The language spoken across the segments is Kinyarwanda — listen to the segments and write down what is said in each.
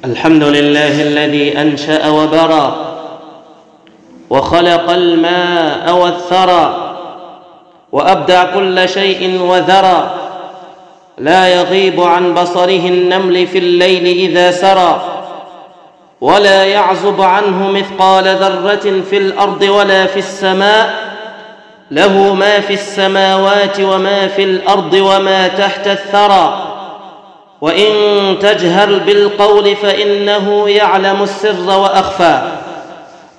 الحمد لله الذي أنشأ وبرى وخلق الماء والثرى وأبدع كل شيء وذرى، لا يغيب عن بصره النمل في الليل إذا سرى، ولا يعزب عنه مثقال ذرة في الأرض ولا في السماء، له ما في السماوات وما في الأرض وما تحت الثرى، وإن تجهر بالقول فإنه يعلم السر وأخفى.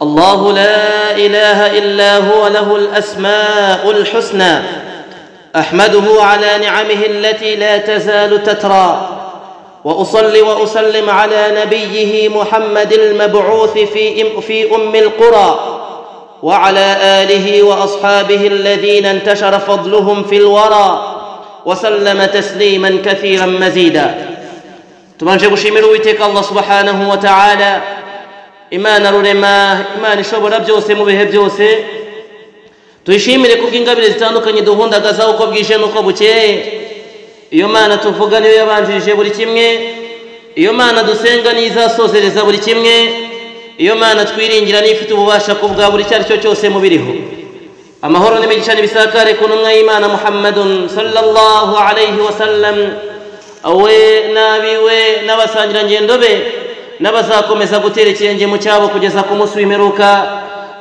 الله لا إله إلا هو، له الأسماء الحسنى، أحمده على نعمه التي لا تزال تترى، وأصلي وأسلم على نبيه محمد المبعوث في أم القرى، وعلى آله وأصحابه الذين انتشر فضلهم في الورى، وسلم تسليما كثيرا مزيدا. تبانجي gushimira Uwiteka Allah subhanahu wa ta'ala, Imana rurema, Imana ishobora byose mu bihe byose. Tuyishimire kubw'ingabire zitandukanye duhundagaza uko bwije nuko bukeye. Iyo Mana tuvuga niyo yabanjirije buri kimwe, iyo Mana dusenga nizasozereza buri kimwe, iyo Mana twiringira n'ifite ububasha kubwa buri cyari cyo cyose mubiriho. Amahoro n'imigisha n'ibisakare ku ntumwa y'Imana Muhammadun sallallahu alayhi wa sallam, awe nabiwe n'abasangira ngendo be n'abazakomeza gutera ikirenge mu cyabo kugeza ku munsi w'imperuka.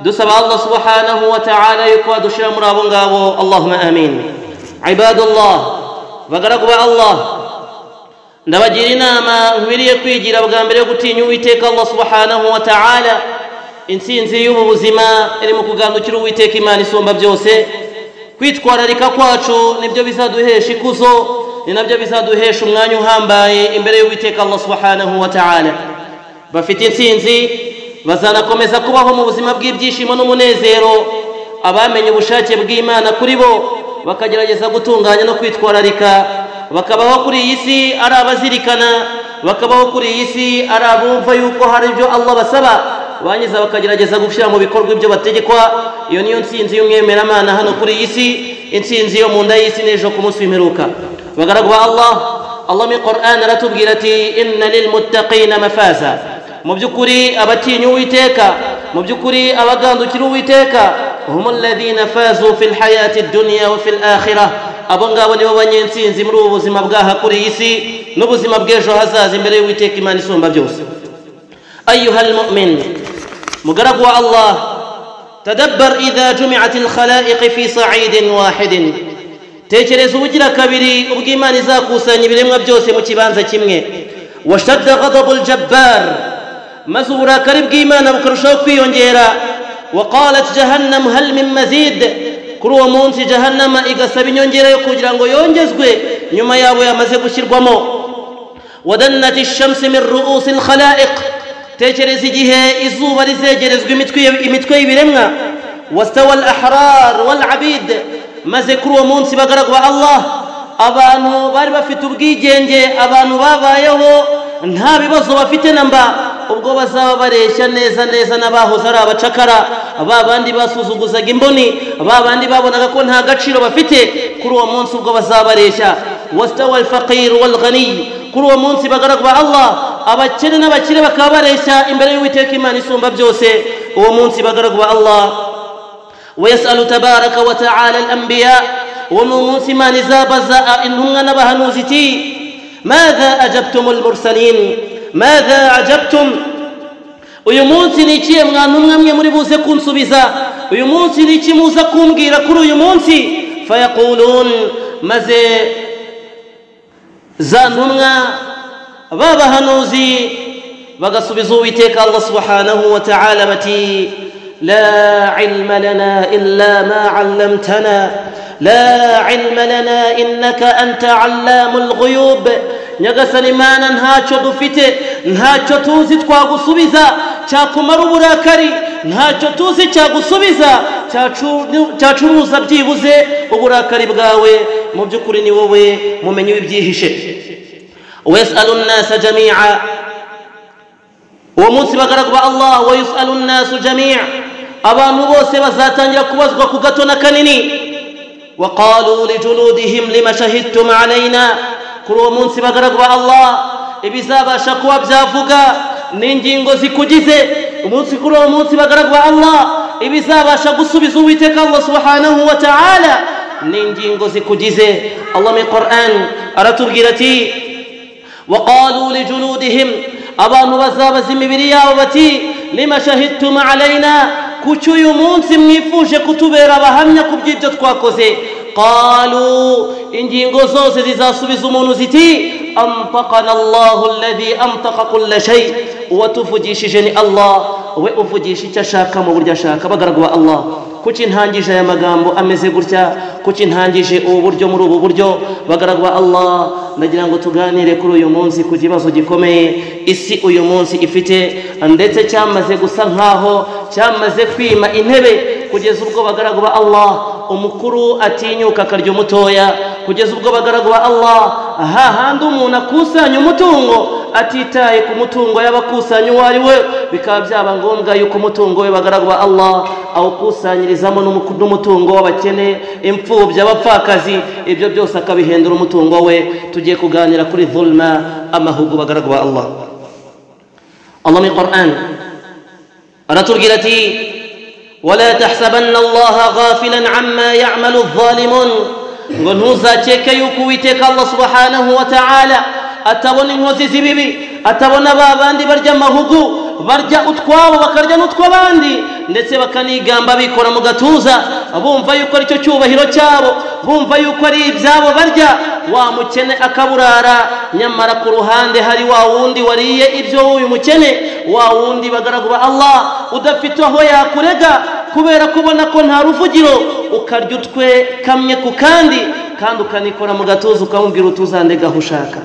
Dusaba Allah subhanahu wa ta'ala yuko adushira muri abo ngabo, Allahumma amin. Ibadullah, bagaragu ba Allah, ndabagira inama nkwiriye kwigira bwa mbere yo gutinya Uwiteka Allah subhanahu wa ta'ala. Intsinzi y'ubu buzima iri mu kugandukira Uwiteka Imana isumba byose. Kwitwararika kwacu nibyo bizaduhesha ikuzo, ni nabyo bizaduhesha umwanya uhambaye imbere y'Uwiteka Allah subhanahu wa ta'ala. Bafite intsinzi bazanakomeza kubaho mu buzima bw'ibyishimo n'umunezero. Abamenye ubushake bw'Imana kuri bo bakagerageza gutunganya no kwitwararika, bakabaho kuri iyi si ari abazirikana, bakabaho kuri iyi si ari abumva yuko hari ibyo Allah basaba, banyiza bakagerageza gushyira mu bikorwa ibyo bategekwa. Iyo niyo ntsinzi y'umwemeramana hano kuri iyi si, intsinzi yo mu nda y'isi n'ejo ku munsi w'imperuka. Bagaragu ba Allah, Allah mu Qur'an aratubwira ati inna lilmuttaqina mafaza. Mu by'ukuri abatinya Uwiteka, mu by'ukuri abagandukira Uwiteka, hum alladhina fazu fil hayati ad-dunya wa fil akhirah. Abo ngabo nibo banyentsinzi muri ubu buzima bwaha kuri iyi si n'ubuzima bw'ejo hazaza imbere y'Uwiteka Imana isumba byose. أيها المؤمن مقرب الله، تدبر إذا جمعت الخلائق في صعيد واحد. تجرز وجرا كبيري وبقيمان زاكو ساني بريم بجوسي مكيبانزا كيمني. واشتد غضب الجبار، مزورا كريم قيمان بكرشوك في ينجيرا. وقالت جهنم هل من مزيد، كروا مونسي جهنم إيقا سبين ينجيرا يقوجرانغو ينجزغوي نيوما يابو يا مزيبو شربومو. ودنت الشمس من رؤوس الخلائق، tekereza igihe izuba rizegerezwa imitwe y'ibiremwa. wastawa al-ahrar wal-abid, maze kuri uwo munsi bagaragwa Allah, abantu bari bafite ubwigenge, abantu babayeho nta bibazo bafite namba, ubwo bazaba bareshya neza neza n'abahoze ari abacakara, babandi basuzuguzaga imboni, babandi babonaga ko nta gaciro bafite. Kuri uwo munsi ubwo bazaba bareshya. wastawa al-faqir wal-ghani, kuri uwo munsi bagaragwa Allah, abakene n'abakire bakaba bareshya imbere y'Uwiteka Imana isumba byose. uwo munsi bagaragwa Allah. ويسأل تبارك وتعالى الأنبياء، ومنسي ما نزابز إنهم نبهنوزتي ماذا أجبتم المرسلين، ماذا عجبتم. ويمونسي نيكي مغانم يمربوزي كنسبزا، ويمونسي نيكي موزا كنغيرا كرو يمونسي، فيقولون مزي زانونا بابهنوزي بغسبزو ويتيك الله سبحانه وتعالى بتي لا علم لنا إلا ما علمتنا، لا علم لنا إنك أنت علام الغيوب. nyagasani Imana ntacyo dufite, ntacyo tuzi twagusubiza cyakumara uburakari, ntacyo tuzi cyagusubiza cyacuruza byibuze uburakari bwawe. mu by'ukuri ni wowe mumenyi w'ibyihishe. ويسأل الناس جميعا، uwo munsi bagaragwa Allah. ويسأل الناس جميعا، abantu bose bazatangira kubazwa ku gato na kanini. وقالوا لجلودهم لما شهدتم علينا، kuri uwo munsi bagaragwa Allah, ibizabasha kuba byavuga n'ingingo zikugize umunsi kuri uwo munsi bagaragwa Allah ibizabasha gusubiza Uwiteka Allah subhanahu wa ta'ala n'ingingo zikugize. Allah mu Qur'an aratubwira ati وقالوا لجلودهم abantu bazabaza imibiri yabo bati lima shahidtum alaina kuki uyu munsi mwifuje kutubera abahamya ku by'ibyo twakoze. qalu ingingo zose zizasubiza umuntu ziti antaqana Allahu alladhi antaqa kulla shay watuvugishije ni Allah we uvugisha icyo ashaka mu buryo ashaka. bagaragwa Allah kuki ntangije aya magambo ameze gutya kuki ntangije ubu buryo muri ubu buryo. bagaragwa Allah ndagira ngo tuganire kuri uyu munsi ku kibazo gikomeye isi uyu munsi ifite ndetse cyamaze gusa nkaho cyamaze kwima intebe kugeza ubwo bagaragwa Allah umukuru atinyuka akarya umutoya kugeza ubwo bagaragwa Allah hahandi umuntu akusanya umutungo atitaye ku mutungo y'abakusanya uwo ari we bikaba byaba ngombwa yuko umutungo we bagaragwa Allah awukusanyirizamo n'umutungo w'abakene imfubyi abapfakazi ibyo byose akabihindura umutungo we. tugiye kuganira kuri dhulma amahugu bagaragwa Allah. Allah mu Qur'an aratubwira ati ولا تحسبن الله غافلا عما يعمل الظالمون ngo ntuzakeke yuko Uwiteka Allah subhanahu wa ta'ala atabona inkozi z'ibibi atabona babandi barya amahugu barya utwabo bakarya n'utw'abandi ndetse bakanigamba bikora mu gatuza bumva yuko ari cyo cyubahiro cyabo bumva yuko ari ibyabo barya wa mukene akaburara nyamara ku ruhande hari wa wundi wariye ibyo uyu mukene wa wundi bagaragwa Allah udafite aho yakurega kubera kubona ko nta ruvugiro ukarya utwe kamwe ku kandi ukanikora mu gatuza ukamubwira utuzandega aho ushaka.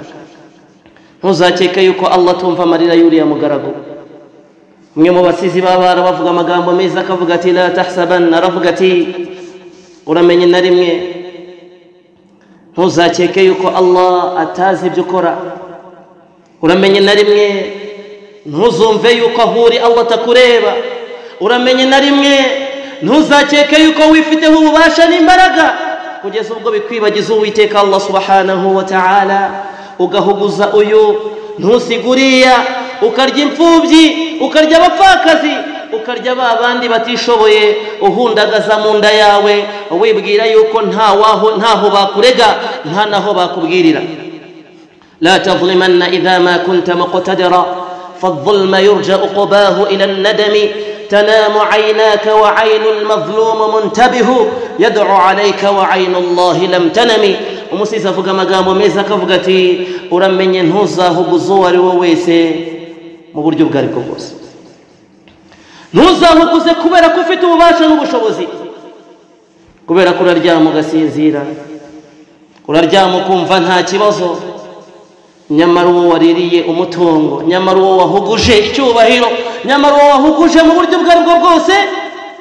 ntuzakeke yuko Allah tumva amarira y'uriya mugaragu. umwe mu basizi b'abara bavuga amagambo meza akavuga ati la tahsabanna aravuga ati uramenye na rimwe ntuzakeke yuko Allah atazi ibyo ukora. uramenye na rimwe ntuzumve yuko aho uri Allah atakureba. uramenye na rimwe ntuzakeke yuko wifiteho ububasha n'imbaraga kugeza ubwo bikwibagiza Uwiteka Allah subhanahu wa ta'ala ugahuguza uyu ntusiguriya ukarya imfubyi ukarya abapfakazi ukarya babandi batishoboye uhundagaza mu nda yawe wibwira yuko ntaho bakurega nta naho bakubwirira. لا تظلمن إذا ما كنت مقتدرا فالظلم يرجأ قباه إلى الندم تنام عيناك وعين المظلوم منتبه يدعو عليك وعين الله لم تنم. umusizi avuga amagambo meza akavuga ati uramenye ntuzahuguze uwo ari we wese mu buryo ubwo aribwo bwose. ntuzahuguze kubera ko ufite ububasha n'ubushobozi kubera ko uraryama ugasinzira uraryama ukumva nta kibazo nyamara uwo waririye umutungo nyamara uwo wahuguje icyubahiro nyamara uwo wahuguje mu buryo ubwo aribwo bwose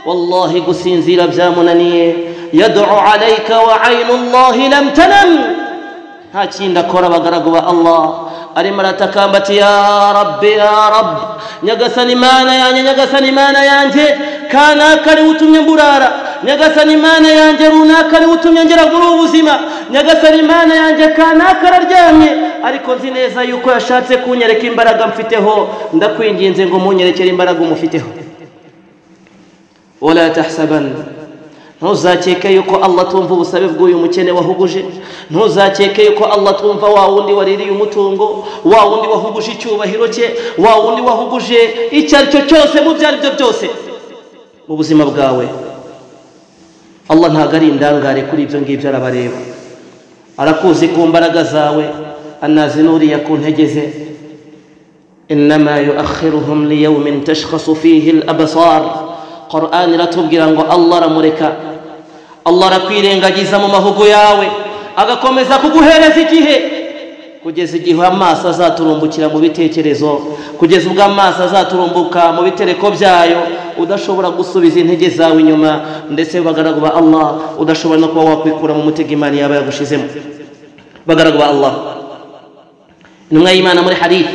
wallahi gusinzira byamunaniye. yad'u alayka wa aynu Allahi lam tanam nta kindi akora bagaragwa Allah arimo aratakamba ati ya rabbi ya rabb nyagasani mana yanjye nyagasani mana yanjye kanaka ari utumye mburara nyagasani mana yanjye runaka ari utumye ngera muri ubuzima nyagasani mana yanjye kanaka araryamye ariko nzi neza yuko yashatse kunyereka imbaraga mfiteho ndakwinginze ngo munyerekere imbaraga umufiteho. wala tahsabanna ntuzakeke yuko Allah tumva ubusabe bw'uyu mukene wahuguje. ntuzakeke yuko Allah tumva wa wundi waririye umutungo wa wundi wahuguje icyubahiro cye wa wundi wahuguje icyo ari cyo cyose mu byari byo byose mu buzima bwawe. Allah ntabwo ari indangare kuri ibyo ngibyo arabareba arakuzi ku mbaraga zawe anazi n'uriya ku ntege ze. innama yuakhiruhum liyawmin tashkhasu fihi al-absar. Qur'an iratubwira ngo Allah aramureka Allah arakwirengagiza mu mahugu yawe agakomeza kuguhereza igihe kugeza igihe amaso azaturumbukira mu bitekerezo kugeza ubwo amaso azaturumbuka mu bitereko byayo udashobora gusubiza intege zawe inyuma ndetse bagaragwa Allah udashobora no kuba wakwikura mu mutego Imana yaba yagushizemo. bagaragwa Allah intumwa y'Imana muri hadith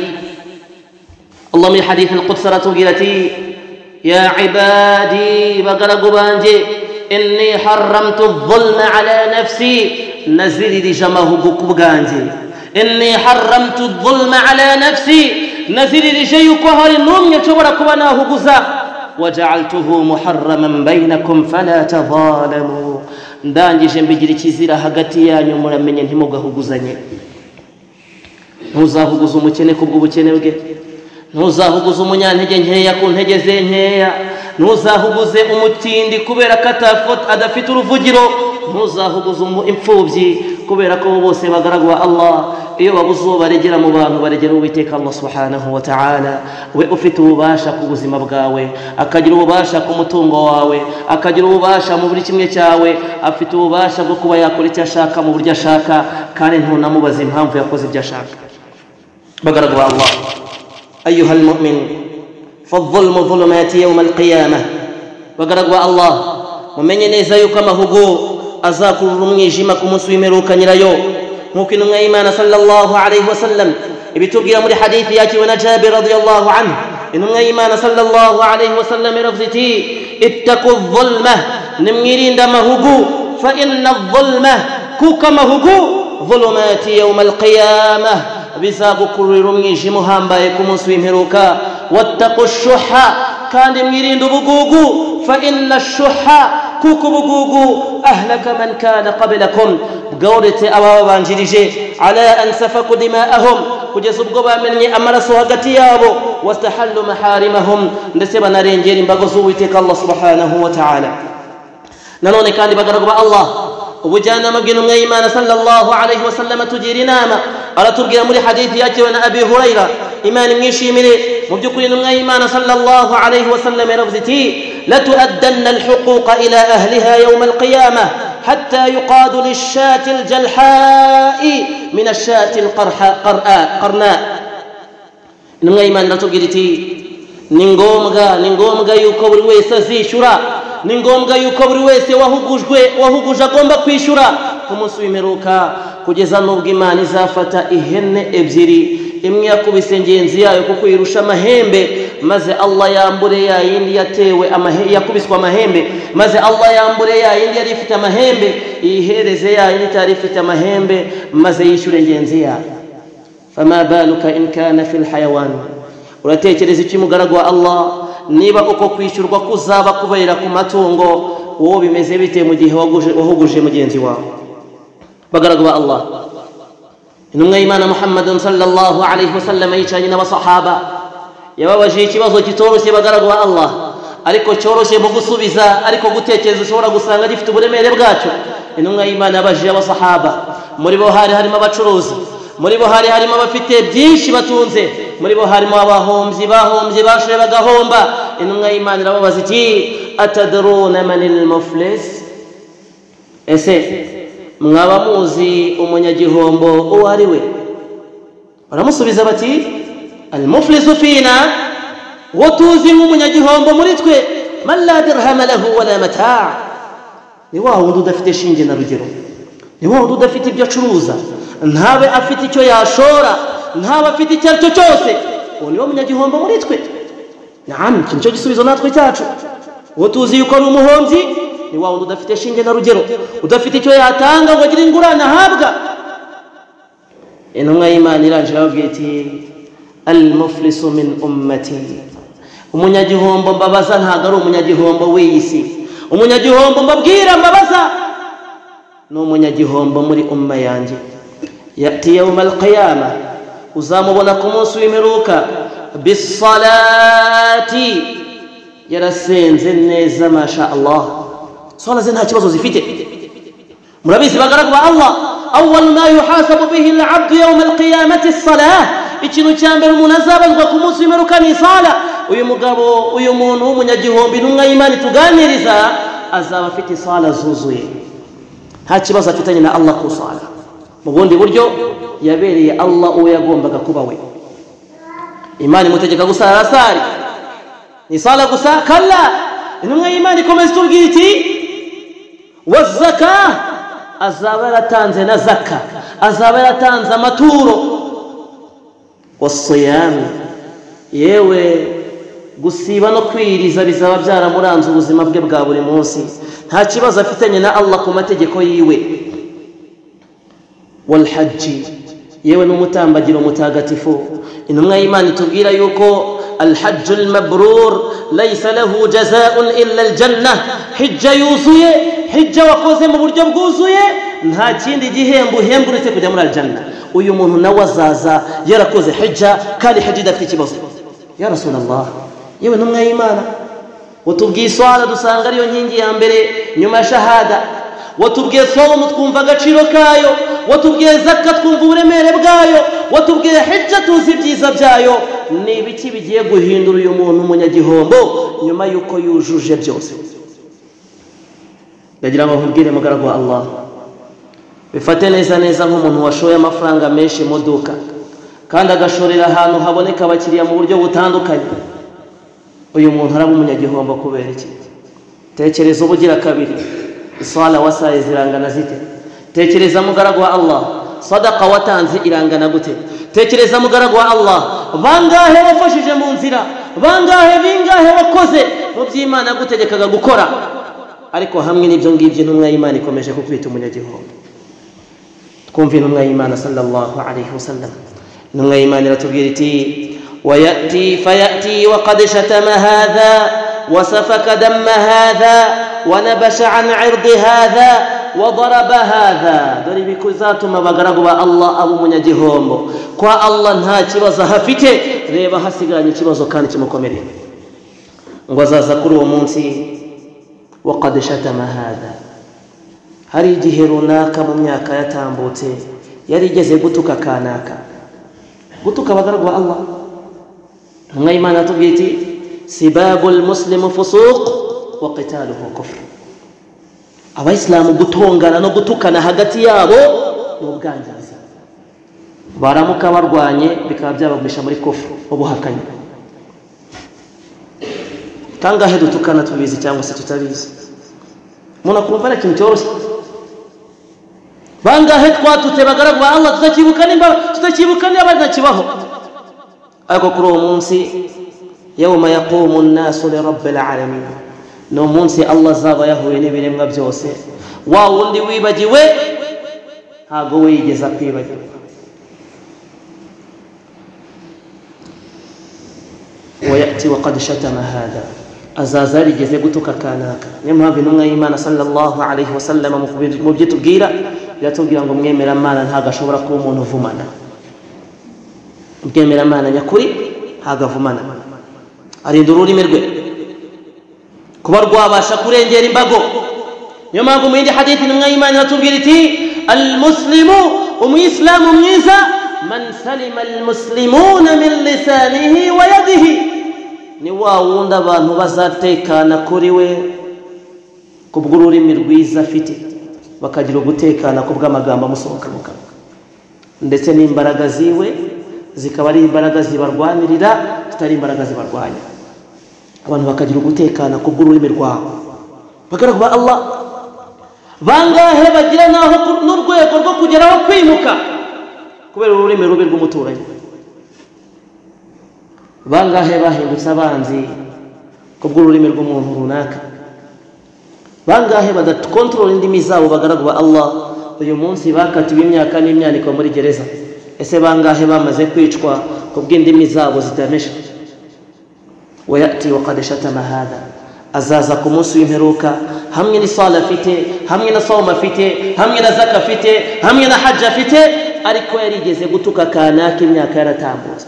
Allah muri hadith al-Quds aratubwira ati يا عبادي بغرغ بانجي إني حرمت الظلم على نفسي نزل لجمه بكبغانجي إني حرمت الظلم على نفسي نزل لشيء قهر النوم يتبرك وناهجزا وجعلته محرما بينكم فلا تظالموا ndangije mbigira ikizira hagati yanyu muramenye ntimugahuguzanye ntuzahuguza umukene kubw'ubukene bwe ntuzahuguza umunyantege nkeya ku ntege ze nkeya ntuzahuguze umutindi kubera ko adafite uruvugiro ntuzahuguza imfubyi kubera ko bose bagaragwa Allah iyo babuze uwo baregera mu bantu baregera Uwiteka Allah subhanahu wa ta'ala we ufite ububasha ku buzima bwawe akagira ububasha ku mutungo wawe akagira ububasha mu buri kimwe cyawe afite ububasha bwo kuba yakora icyo ashaka mu buryo ashaka kandi ntunamubaza impamvu yakoze ibyo ashaka bagaragwa Allah أيها المؤمن فالظلم ظلمات يوم القيامة bagaragwa Allah mumenye neza yuko amahugu azakurura umwijima ku munsi w'imperuka nyirayo nk'uko intumwa y'Imana sallallahu alayhi wasallam ibitubwira muri hadithi yakiwe na Jabir radiyallahu anhu intumwa y'Imana sallallahu alayhi wasallam iravuze iti ittaqu adh-dhulma nimwirinde amahugu fa inna adh-dhulma kuko amahugu dhulumati yawm al-qiyamah bizagukururira umwijima uhambaye ku munsi w'imperuka wattaqu ash-shuhha kandi mwirinde ubugugu fa inna ash-shuhha kuko ubugugu ahlaka man kana qablakum bwawuretse ababanjirije ala an safaku dima'ahum kugeza ubwo bamenye amaraso hagati yabo wastahallu maharimahum ndetse banarengera imbago z'Uwiteka Allah subhanahu wa ta'ala nanone kandi bagaragwa Allah ubujyanama bw'intumwa y'Imana sallallahu alayhi wa sallam tugira inama aratubwira muri hadithi yakiwe na Abi Hurayra Imana imwishimire mu by'ukuri intumwa y'Imana sallallahu alayhi wa sallam yaravuze iti la tu'addanna al-huquqa ila ahliha yawm al-qiyamah hatta yuqadu lish-shati al-jalha'i min ash-shati al-qarna intumwa y'Imana aratubwira iti ni ngombwa yuko buri wese azishura ni ngombwa yuko buri wese wahuguje agomba kwishura ku munsi w'imperuka kugeza n'ubwo Imana izafata ihene ebyiri imwe yakubise ngenzi yayo kuko irusha amahembe maze Allah yambure ya yindi yatewe yakubiswa amahembe maze Allah yambure ya yindi yari ifite amahembe ihereze ya yindi itari ifite amahembe maze yishure ngenzi yayo fama baluka in kana fil hayawan uratekereza iki mugaragu wa Allah niba uko kwishyurwa kuzaba kubera ku matungo wowe bimeze bite mu gihe wahuguje mugenzi wawe bagaragwa Allah intumwa y'Imana Muhammad sallallahu alayhi wasallam yicanye n'abasahaba yababaje ikibazo kitoroshye bagaragwa Allah ariko cyoroshye mu gusubiza ariko gutekereza ushobora gusanga gifite uburemere bwacyo intumwa y'Imana yabaje abasahaba muri bo harimo abacuruzi muri bo harimo abafite byinshi batunze muri bo harimo abahombyi bashoye bagahomba intumwa y'Imana irababaza iti atadruna manil muflis ese mwaba muzi umunyagihombo uwo ari we baramusubiza bati al-muflisu fina wo tuzi nk'umunyagihombo muri twe man la dirham lahu wala mata' ni wa wundi udafite shinge na rugero ni wa wundi udafite ibyo acuruza ntabe afite icyo yashora ntabe afite icyo aricyo cyose uwo ni wo munyagihombo muri twe naam iki nicyo gisubizo natwe cyacu wo tuzi yuko ari umuhombyi ni wa wundi udafite shinge na rugero udafite icyo yatanga ngo agire ingurane ahabwa intumwa y'Imana irangije ababwira iti al-muflisu min ummati umunyagihombo mbabaza ntabwo ari umunyagihombo w'iyisi umunyagihombo mbabwira mbabaza ni umunyagihombo muri umma yanjye yati yawm al-qiyamah uzamubona ku munsi w'imperuka bisalati yarasenze neza masha Allah swala ze nta kibazo zifite murabizi bagaragwa Allah awwal ma yuhasabu bihi al-'abd yawm al-qiyamati as-salah ikintu cyambere umuntu azabazwa ku munsi w'imperuka ni sala uyu muntu w'umunyagihombo intumwa y'Imana tuganiriza azaba afite sala zuzuye nta kibazo afitanye na Allah ku sala mu bundi buryo yabereye Allah uwo yagombaga kuba we Imana imutegeka gusara asari ni sala gusa kalla intumwa y'Imana ikomeza itubwira iti wazaka azaba yaratanze na zaka azaba yaratanze amaturo wasiyam yewe gusiba no kwiriza bizaba byaramuranze ubuzima bwe bwa buri munsi nta kibazo afitanye na Allah ku mategeko yiwe wal hajj yewe n'umutambagiro mutagatifu. Intumwa y'Imana itubwira yuko الحج المبرور ليس له جزاء إلا الجنة. حجة يوزوية حجة وقوزة مبرجة بقوزوية nta kindi gihembo uhemburetse kujya muri aljanna. Uyu muntu nawe azaza yarakoze hijja kandi hijja idafite ikibazo. Ya Rasulullah, yewe n'umwe y'Imana watubwiye swala dusanga ariyo nkingi ya mbere nyuma ya shahada, watubwiye somo twumva agaciro kayo, watubwiye zakka twumva uburemere bwayo, watubwiye hijja tuzi ibyiza byayo. Ni ibiki bigiye guhindura uyu muntu umunyagihombo nyuma yuko yujuje byose? Ndagira ngo nkubwire mugaragu wa Allah, bifate neza neza nk'umuntu washoye amafaranga menshi mu duka kandi agashorera ahantu haboneka abakiriya mu buryo butandukanye. Uyu muntu araba umunyagihombo kubera iki? Tekereza ubugira kabiri, iswala wasaye zirangana zite? Tekereza mugaragu wa Allah, sadaqa watanze irangana gute? Tekereza mugaragu wa Allah, bangahe wafashije mu nzira, bangahe bingahe wakoze mu by'Imana gutegekaga gukora, ariko hamwe n'ibyo ngibyo intumwa y'Imana ikomeje kukwita umunyagihombo. Twumva intumwa y'Imana sallallahu alayhi wasallam. Intumwa y'Imana iratubwira iti ويأتي فيأتي وقد شتم هذا وسفك دم هذا ونبش عن عرض هذا وضرب هذا. dore bikuzatuma bagaragu ba Allah abo munyagihombo kwa Allah nta kibazo hafite, reba hasigaranye ikibazo kandi kimukomereye. ngo azaza kuri uwo munsi وقد شتم هذا, hari igihe runaka mu myaka yatambutse yarigeze gutuka kanaka, gutuka bagaragu ba Allah. Intumwa y'Imana atubwira iti sibabul muslimu fusuq wa qitaluhu kufr. Abayisilamu gutongana no gutukana hagati yabo ni ubwangiza, baramuka barwanye bikaba byabagumisha muri kufru ubuhakanyi. Kangahe dutukana tubizi cyangwa se tutabizi? Muna kumva na kintu cyoroshye. Bangahe twatute bagaragu ba Allah tutakibuka niba ntakibaho. Ariko kuri uwo munsi yawma yaqumu an-nasu li rabbil alamin, no munsi Allah azaba yahuye n'ibiremwa byose, wa wundi wibagiwe ntago wigeza kwibagirwa. ويأتي وقد شتم هذا, azaza yarigeze gutuka kanaka. Niyo mpamvu intumwa y'Imana sallallahu alayhi wasallam mu byitubwira yatubwira ngo mwemera Imana ntago ashobora kuba umuntu uvumana. Mwemera Imana nyakuri hagavumana, arinda ururimi rwe kuba rwabasha kurengera imbago. Niyo mpamvu mu yindi hadithi intumwa y'Imana yatubwira iti almuslimu, umuyisilamu mwiza, man salima almuslimuna min lisanihi wa yadihi, ni wa wundi abantu bazatekana kuri we kubw'ururimi rwiza afite, bakagira ugutekana kubw'amagambo amusohoka mu kanwa, ndetse n'imbaraga ziwe zikaba ari imbaraga zibarwanirira zitari imbaraga zibarwanya. Abantu bakagira ugutekana kubw'ururimi rwabo. Bagaragu ba Allah, bangahe bagira naho n'urwego rwo kugeraho kwimuka kubera ururimi rubi rw'umuturanyi? Bangahe bahindutse abanzi kubw'ururimi rw'umuntu runaka? Bangahe badakontrola indimi zabo bagaragu ba Allah uyu munsi bakatiwe imyaka n'imyaniko muri gereza? Ese bangahe bamaze kwicwa kubw'indimi zabo zitamesha? ويأتي وقد شتم هذا, azaza ku munsi w'imperuka hamwe n'isala afite, hamwe na sawma afite, hamwe na zaka afite, hamwe na hajja afite, ariko yarigeze gutuka kanaka imyaka yaratambutse.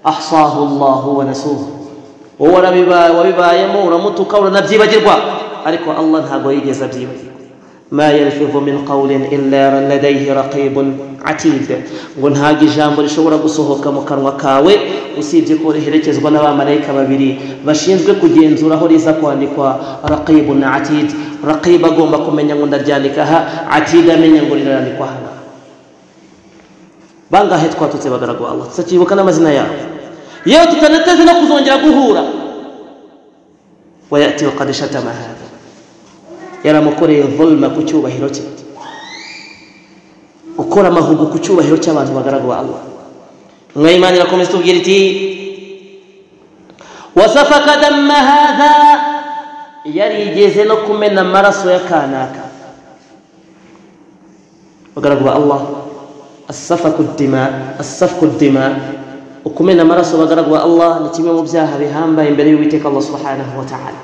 ahsahu Allah wa nasuhu, wowe wabibayemo uramutuka uranabyibagirwa, ariko Allah ntago yigeze abyibagirwa. ma yalfidhu min qawlin illa ladayhi raqibun atid, ngo ntago ijambo rishobora gusohoka mu kanwa kawe usibye ko riherekezwa n'abamarayika babiri bashinzwe kugenzura aho riza kwandikwa. raqibun atid, raqib agomba kumenya ngo ndaryandika ha, atid amenya ngo rirandikwa hano. Bangahe twatutse bagaragu Allah tutakibuka n'amazina yabo, yewe tutanateze no kuzongera guhura. ويأتي وقد شتم هذا, yaramukoreye dhulma ku cyubahiro cye, ukora amahugu ku cyubahiro cy'abantu bagaragu ba Allah. Umwe Imana irakomeza tubwira iti wasafaka damma hadha, yarigeze no kumena amaraso ya kanaka. Bagaragu ba Allah, السفك الدماء ukumena amaraso bagaragu wa Allah ni kimwe mu byaha bihambaye imbere y'Uwiteka Allah subhanahu wa ta'ala.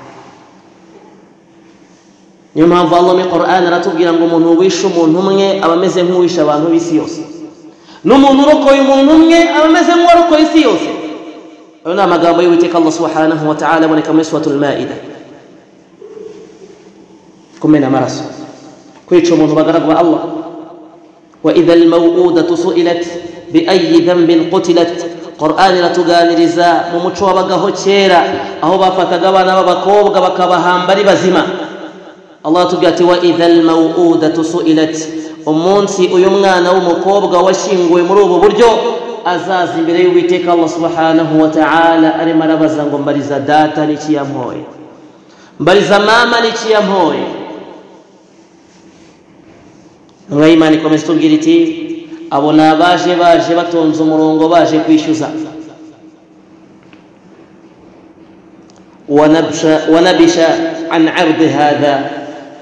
Niyo mpamvu Allah mu Qur'an aratubwira ngo umuntu wishe umuntu umwe aba ameze nk'uwishe abantu b'isi yose, n'umuntu urokoye umuntu umwe aba ameze nk'uwarokoye isi yose. Ayo ni amagambo y'Uwiteka Allah subhanahu wa ta'ala aboneka muri suratul Maida. Kumena amaraso, kwica umuntu bagaragu wa Allah. Wa idha al-maw'udatu su'ilat bi ayyi dhanbin qutilat. Qur'an iratuganiriza mu muco wabagaho kera aho bafataga abana b'abakobwa bakabahamba ari bazima. Allah atubwira ati wa idhal maw'udatu su'ilat, umunsi uyu mwana w'umukobwa washinguwe muri ubu buryo azaza imbere y'Uwiteka Allah subhanahu wa ta'ala arimo arabaza ngo mbariza data n'iki yampoye, mbariza mama n'iki yampoye. Nwa Imana ikomeza itubwira iti abo nabaje batonze umurongo baje kwishyuza. wanabisha an ardi hadha,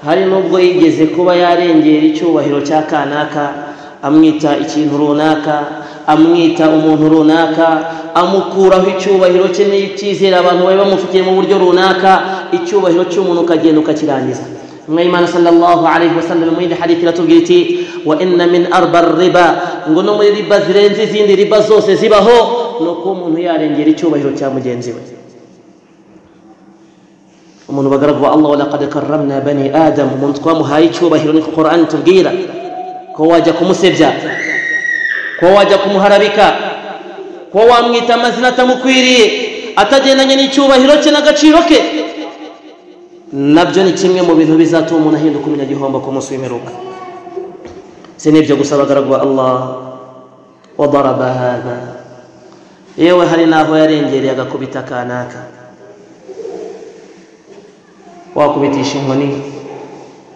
hari nubwo yigeze kuba yarengera icyubahiro cya kanaka, amwita ikintu runaka, amwita umuntu runaka, amukuraho icyubahiro cye n'icyizere abantu bari bamufitiye mu buryo runaka, icyubahiro cy'umuntu ukagenda ukakirangiza. Imana sallallahu alayhi wasallam mu hadith iratubwira iti wa inna min arba riba, ngo no muri riba zirenze izindi riba zose zibaho nuko umuntu yarengera icyubahiro cya mugenzi we. Umuntu bagaragu wa Allah, wa laqad karramna bani adam, umuntu twamuhaye icyubahiro niko Qur'an tubwira, ko wajya kumusebya, ko wajya kumuharabika, ko wamwita amazina atamukwiriye atagendanye n'icyubahiro cye n'agaciro ke, nabyo ni kimwe mu bintu bizatuma umuntu ahinduka umunyagihombo ku munsi w'imperuka. Si n'ibyo gusa bagaragu wa Allah, wa daraba hadha, yewe hari n'aho yarengereye agakubita kanaka. Wakubitisha inkoni,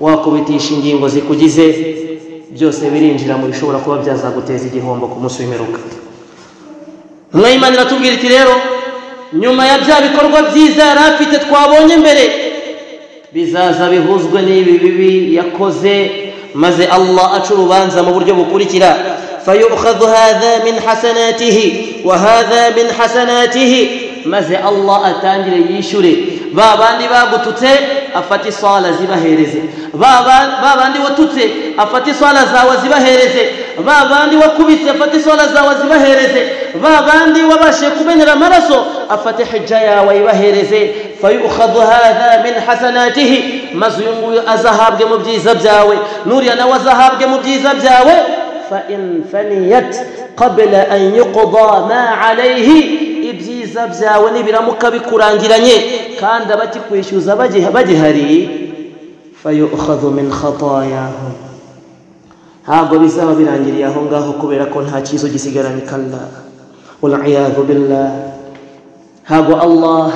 wakubitisha ingingo zikugize, byose birinjira mu bishobora kuba byazaguteza igihombo ku munsi w'imperuka. Imana iratubwira iti rero nyuma ya bya bikorwa byiza yari afite twabonye mbere, bizaza bihuzwe n'ibi bibi yakoze, maze Allah aca urubanza mu buryo bukurikira. Fayukhadhu hadha min hasanatihi wa hadha min hasanatihi, maze Allah atangire yishyure ba bandi bagututse afata isala zibahereze, ba bandi watutse afata isala zawe zibahereze, ba bandi wakubise afata isala zawe zibahereze, ba bandi wabashe kumenera amaraso afata hijja yawe ibahereze. Fayukhadhu hadha min hasanatihi, maze uyu nguyu azahabwe mu byiza byawe, nuriya nawe azahabwe mu byiza byawe. Fa in faniyat qabla an yuqda ma alayhi, ibyiza byawe nibiramuka bikurangiranye kandi abakikwishyuza bagihari, fayukhadhu min khatayahum, ntabwo bizaba birangiriye aho ngaho kubera ko nta cyizo gisigaranye. Kalla wal iyadhu billah, ntabwo Allah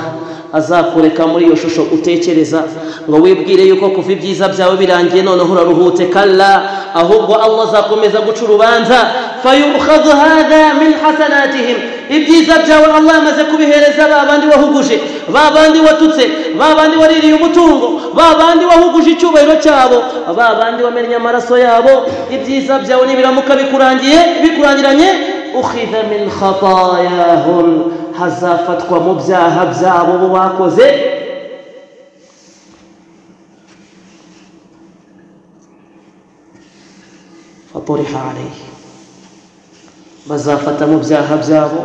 azakureka muri iyo shusho utekereza ngo wibwire yuko kuva ibyiza byawe birangiye noneho uraruhutse. Kalla, ahubwo Allah azakomeza guca urubanza. Fayukhadhu hadha min hasanatihim, ibyiza byawe Allah yamaze kubihereza ba bandi wahuguje, ba bandi watutse, ba bandi waririye umutungo, ba bandi wahuguje icyubahiro cyabo, ba bandi wamennye amaraso yabo. Ibyiza byawe nibiramuka bikurangiranye, ukhidha min khatayahum, hazafatwa mu byaha byabo bo bakoze. Faturiha alayhi, bazafata mu byaha byabo.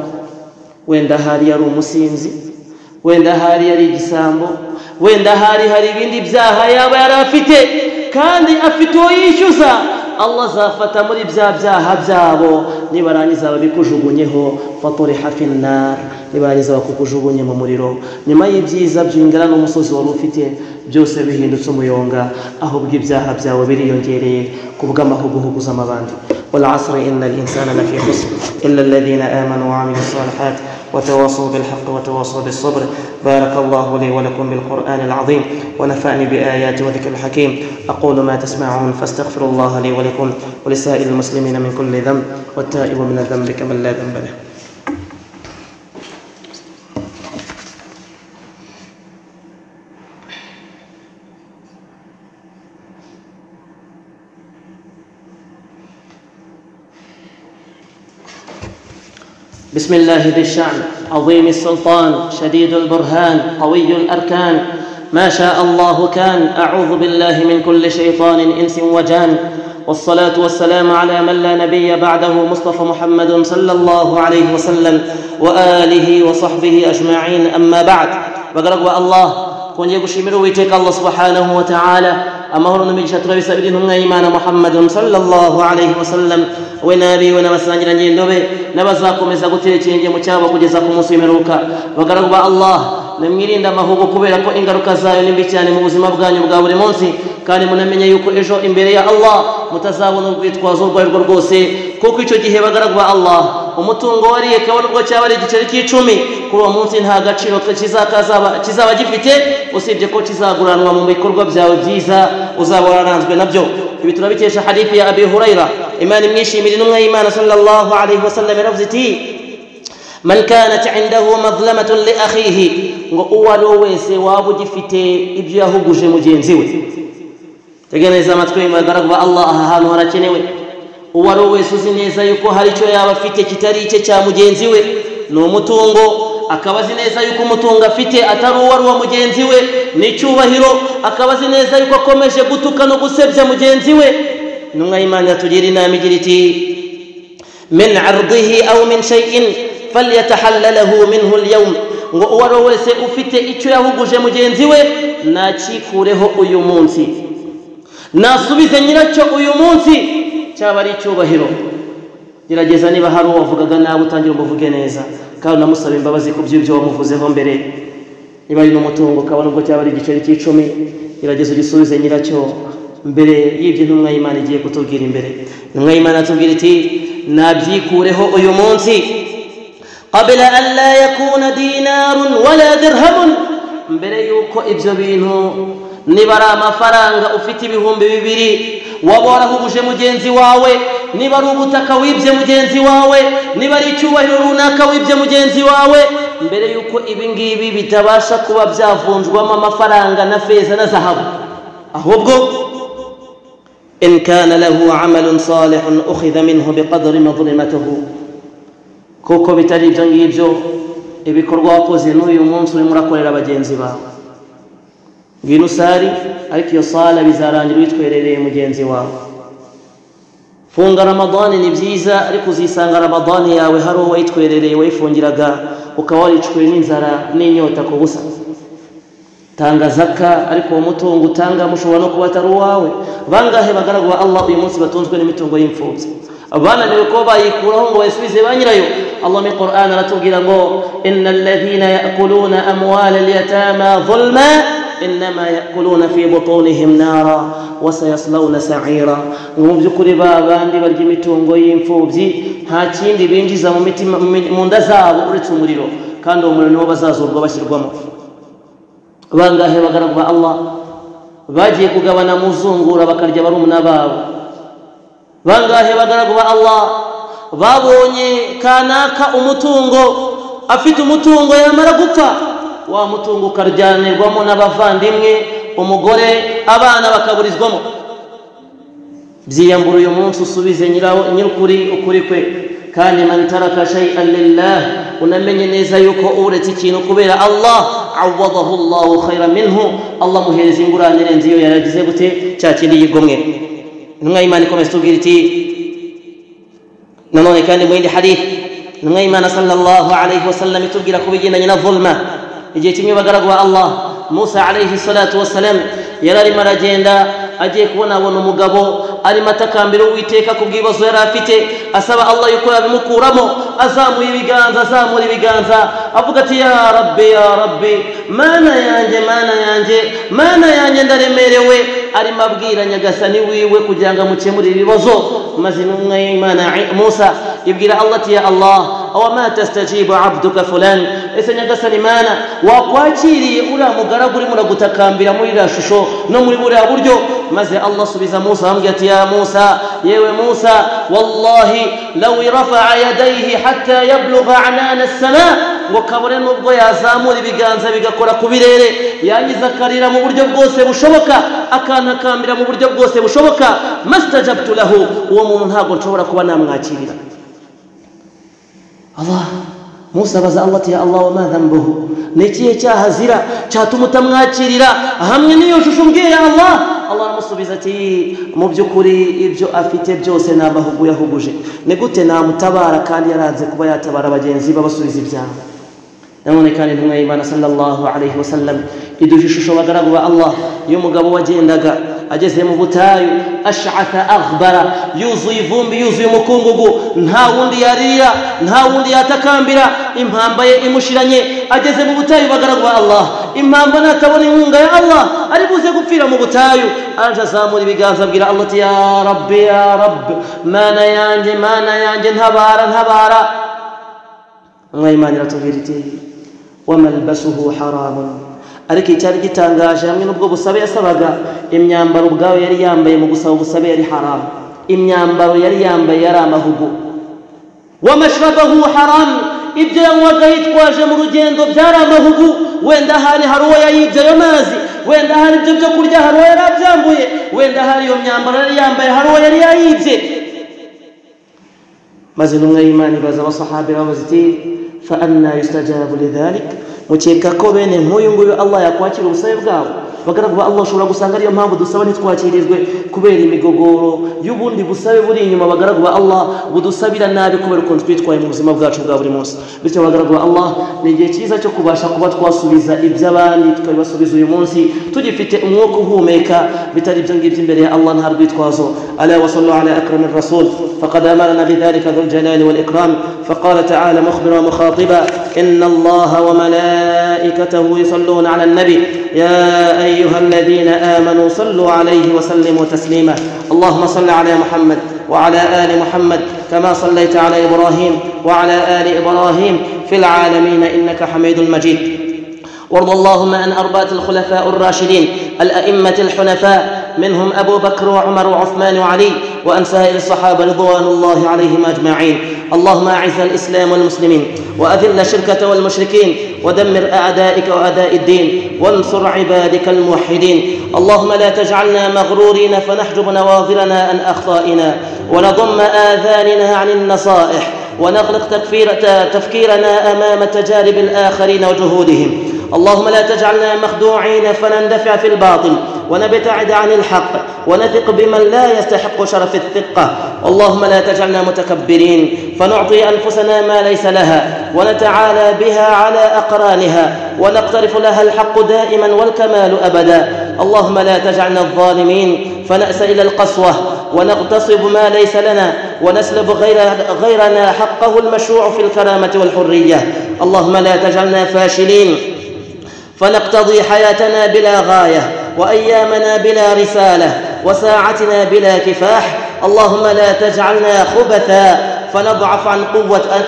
Wenda hari yari umusinzi, wenda hari yari igisambo, wenda hari ibindi byaha yaba yari afite kandi afite uwo yishyuza. Allah azafata muri bya byaha byabo, nibarangiza babikujugunyeho. Faturiha fin nar, nibarangiza bakukujugunye mu muriro. Nyuma y'ibyiza by'ingana n'umusozi wari ufite byose bihindutse umuyonga, ahubwo ibyaha byawe biriyongereye kubw'amahuguhugu z'amabandi. wal asri innal insana lafi khusr illa alladhina amanu wa amilus salihat وتواصوا بالحق وتواصوا بالصبر. بارك الله لي ولكم بالقرآن العظيم ونفعني بآيات وذكر الحكيم. أقول ما تسمعون فاستغفر الله لي ولكم ولسائر المسلمين من كل ذنب، والتائب من الذنب كمن لا ذنب له. بسم الله ذي الشأن عظيم السلطان شديد البرهان قوي الأركان ما شاء الله كان أعوذ بالله من كل شيطان إنس وجان والصلاة والسلام على من لا نبي بعده مصطفى محمد صلى الله عليه وسلم وآله وصحبه أجمعين أما بعد بقرأ الله كون يقشمر ويتك الله سبحانه وتعالى أمهر نمجشة تغيس بدينهم إيمان محمد صلى الله عليه وسلم ونبي ونمسانجر نجندوبي نبزاكم يساقوتي تينجي مچابا كجزاكم مسلمروكا بقرأ الله نميرين دما هو كوبيرا كو ingaruka zayo nimbicyane mu buzima bwanyu bwa buri munsi kandi munamenye yuko ejo imbere ya Allah mutazabona ubwitwazo rwo rwose kuko icyo gihe bagaragwa Allah umutungo wariye kabone ubwo cyabari igiceri cy'icumi kuri uwo munsi nta gaciro kizaba gifite usibye ko kizaguranwa mu bikorwa byawe byiza uzaba waranzwe nabyo ibi turabikesha hadithi ya Abi Huraira imani mwishimira intumwa y'Imana sallallahu alayhi wasallam yaravuziti من كانت عنده مظلمة لأخيه وأولو ويسي وابو جفته إبجاه بوجه مجينزيوي تجينا زمات كوي ما قرق الله هانو هرچنيوي أولو ويسو زنيزا يكو هاريچو يا وفته كتاري چا مجينزيوي نو متونغو akabazi neza yuko mutunga afite atari uwa mugenzi we n'icyubahiro akabazi neza yuko akomeje gutuka no gusebya mugenzi we numwe Imana tugira inama igira iti min ardihi aw min shay'in falyatahallalahu minhu al-yawm ngo uwaro wese ufite icyo yahuguje mugenzi we nakikureho uyu munsi nasubize nyiracyo uyu munsi cyaba ari cyubahiro gerageza niba hari uwavugaga nawe utangira umuvuge neza kandi namusaba imbabazi ku by'ibyo wamuvuzeho mbere niba ari n'umutungo kabone ubwo cyaba ari igiceri cy'icumi gerageza ugisubize nyiracyo mbere y'ibyo intumwa y'Imana igiye kutubwira imbere intumwa y'Imana atubwira iti nabyikureho uyu munsi قبل أن لا يكون دينار ولا درهم mbere yuko ibyo bintu nibara amafaranga ufite ibihumbi bibiri waborahubuje mugenzi wawe niba ari ubutaka wibye mugenzi wawe niba ari icyubahiro runaka wibye mugenzi wawe mbere yuko ibi ngibi bitabasha kuba byavunjwamo amafaranga na feza na zahabu ahubwo in kana lahu amalun salihun ukhidha minhu biqadri madhlimatihi kuko bitari ibyo ngibyo ibikorwa wakoze n'uyu munsi urimo urakorera abagenzi bawe ngwino usari ariko iyo sala bizarangira witwerereye mugenzi wawe funga ramadani ni byiza ariko uzisanga ramadani yawe hari uwo wayitwerereye wayifungiraga ukaba waricwe n'inzara n'inyota ku busa tanga zaka ariko uwo mutungo utanga mushobora no kuba atari uwawe bangahe bagaragwa Allah uyu munsi batunzwe n'imitungo y'imfubyi abana niwe ko bayikuraho ngo bayisubize banyirayo Allah mu Qur'an aratubwira ngo innal ladhina ya'kuluna amwal al-yatama dhulma inma ya'kuluna fi butunihim nara wa sayaslawna sa'ira mu byukuri babandi barya imitungo y'imfubyi nta kindi binjiza mu mitima mu nda zabo uretse umuriro kandi uwo muriro bazazurwa bashyirwamo bangahe bagaragwa Allah bagiye kugabana muzungura bakarya barumuna babo bangahe bagaragwa Allah babonye kanaka umutungo afite umutungo yamara gupfa wa mutungo ukaryanirwamo n'abavandimwe umugore abana bakaburizwamo byiyambura uyu munsi usubize nyirukuri ukuri kwe kandi man taraka shay'an lillah unamenye neza yuko uretse ikintu kubera Allah awadahu Allah khayran minhu Allah muhereza inguranire nziyo yaragize gute cyakindi yigomwe intumwa y'Imana ikomeza tubwira iti nanone kandi mu yindi hadith intumwa y'Imana sallallahu alayhi wasallam itubwira ku bigendanye na zulma igihe kimwe bagaragwa Allah Musa alayhi salatu wassalam yararimo aragenda agiye kubona umugabo arimo atakambira Uwiteka ku bw'ibibazo yari afite asaba Allah yuko yabimukuramo azamura ibiganza avuga ati ya rabbi mana yanjye ndaremerewe arimo abwira nyagasani wiwe kugira ngo amukemurire ibibazo maze intumwa y'Imana Musa ibwira Allah ati ya Allah aw ma tastajibu abduka fulan ese nyagasani mana wakwakiriye uriya mugaragu urimo uragutakambira muri iriya shusho no muri buriya buryo maze Allah subiza Musa amubwira ati ya Musa yewe Musa wallahi law rafa'a yadayhi hatta yablugha anana as-sama ngo kabone nubwo yazamura ibiganza bigakora ku birere yangiza akarira mu buryo bwose bushoboka akanakambira mu buryo bwose bushoboka mastajabtu lahu uwo muntu ntabwo nshobora kuba namwakirira Allah Musa abaza Allah ati ya Allah wa ma dhanbuhu nikiye cyahazira cyatuma utamwakirira hamwe n'iyo shusho mbwiye ya Allah aramusubiza ati mu by'ukuri ibyo afite byose n'amahugu yahuguje ni gute namutabara kandi yaranze kuba yatabara bagenzi babasubiza ibyaha namone kandi intumwa y'Imana sallallahu alayhi wa sallam iduha ishusho bagaragu ba Allah y'umugabo wagendaga ageze mu butayu ash'atha aghbara yuzuye ivumbi yuzuye umukungugu nta wundi yarira nta wundi yatakambira impamba ye imushiranye ageze mu butayu bagaragu ba Allah impamba natabona inkunga ya Allah ari buze gupfira mu butayu anje azamura ibiganza abwira Allah ati ya rabb mana yanjye ntabara Imana iratubwira iti wamalbasuhu haramun ariko icyari gitangaje hamwe n'ubwo busabe yasabaga imyambaro ubwawe yari yambaye mu gusaba ubusabe yari haram imyambaro yari yambaye yari amahugu wamashrabahu haram ibyo yanywaga yitwaje mu rugendo byari amahugu wenda hari uwo yayibye ayo mazi wenda hari ibyo byo kurya hari uwo yari abyambuye wenda hari iyo myambaro yari yambaye hari uwo yari yayibye maze intumwa y'Imana ibaza abasahabi babaza iti fa anna yustajabu lidhalik mukeka ko bene nk'uyu nguyu Allah yakwakira ubusabe bwabo bagaragu Allah ushobora gusanga ariyo mpamvu dusaba ntitwakirizwe kubera imigogoro y'ubundi busabe buri inyuma bagaragu Allah budusabira nabi kubera ukuntu twitwaye mu buzima bwacu bwa buri munsi bityo bagaragu Allah ni igihe cyiza cyo kubasha kuba twasubiza iby'abandi tukabasubiza uyu munsi tugifite umwuka uhumeka bitari ibyo ngibyo imbere ya Allah nta rwitwazo ala wa sallu ala akramir rasul faqad amarna bidhalika dhul jalali wal ikram faqala ta'ala mukhbira mukhatiba inna Allah wa malaikatahu yusalluna ala an-nabi ya أيها الذين آمنوا صلوا عليه وسلموا تسليما اللهم صل على محمد وعلى آل محمد كما صليت على إبراهيم وعلى آل إبراهيم في العالمين إنك حميد مجيد وارض اللهم عن أربعة الخلفاء الراشدين الأئمة الحنفاء منهم أبو بكر وعمر وعثمان وعلي وأن سائر الصحابة رضوان الله عليهم أجمعين اللهم أعز الإسلام والمسلمين وأذل الشركة والمشركين ودمر أعدائك وأعداء الدين وانصر عبادك الموحدين اللهم لا تجعلنا مغرورين فنحجب نواظرنا عن أخطائنا ونضم آذاننا عن النصائح ونغلق تفكيرنا أمام تجارب الآخرين وجهودهم اللهم لا تجعلنا مخدوعين فنندفع في الباطل ونبتعد عن الحق ونثق بمن لا يستحق شرف الثقة اللهم لا تجعلنا متكبرين فنعطي أنفسنا ما ليس لها ونتعالى بها على أقرانها ونقترف لها الحق دائما والكمال أبدا اللهم لا تجعلنا الظالمين فنأس إلى القسوة ونغتصب ما ليس لنا ونسلب غيرنا حقه المشروع في الكرامة والحرية اللهم لا تجعلنا فاشلين فنقتضي حياتنا بلا غاية وأيامنا بلا رسالة وساعتنا بلا كفاح اللهم لا تجعلنا خبثا فنضعف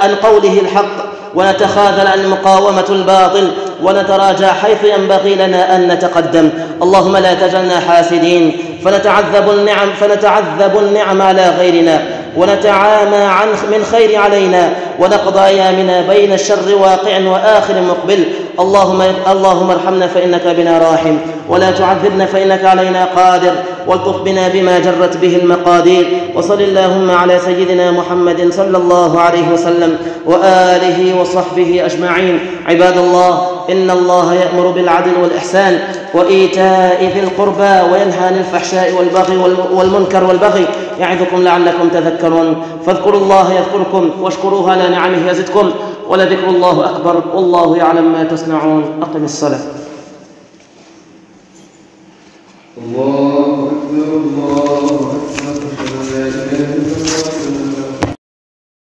عن قوله الحق ونتخاذل عن مقاومة الباطل ونتراجع حيث ينبغي لنا أن نتقدم اللهم لا تجعلنا حاسدين فنتعذب النعم على غيرنا ونتعامى من خير علينا ونقضى أيامنا بين الشر واقع وآخر مقبل اللهم ارحمنا فإنك بنا راحم ولا تعذبنا فإنك علينا قادر والطف بنا بما جرت به المقادير وصل اللهم على سيدنا محمد صلى الله عليه وسلم وآله وصحبه أجمعين عباد الله إن الله يأمر بالعدل والإحسان وإيتاء ذي القربى وينهى عن الفحشاء والمنكر والبغي يعظكم لعلكم تذكرون فاذكروا الله يذكركم واشكروه على نعمه يزدكم ولذكر الله أكبر والله يعلم ما تصنعون أقم الصلاة الله أكبر الله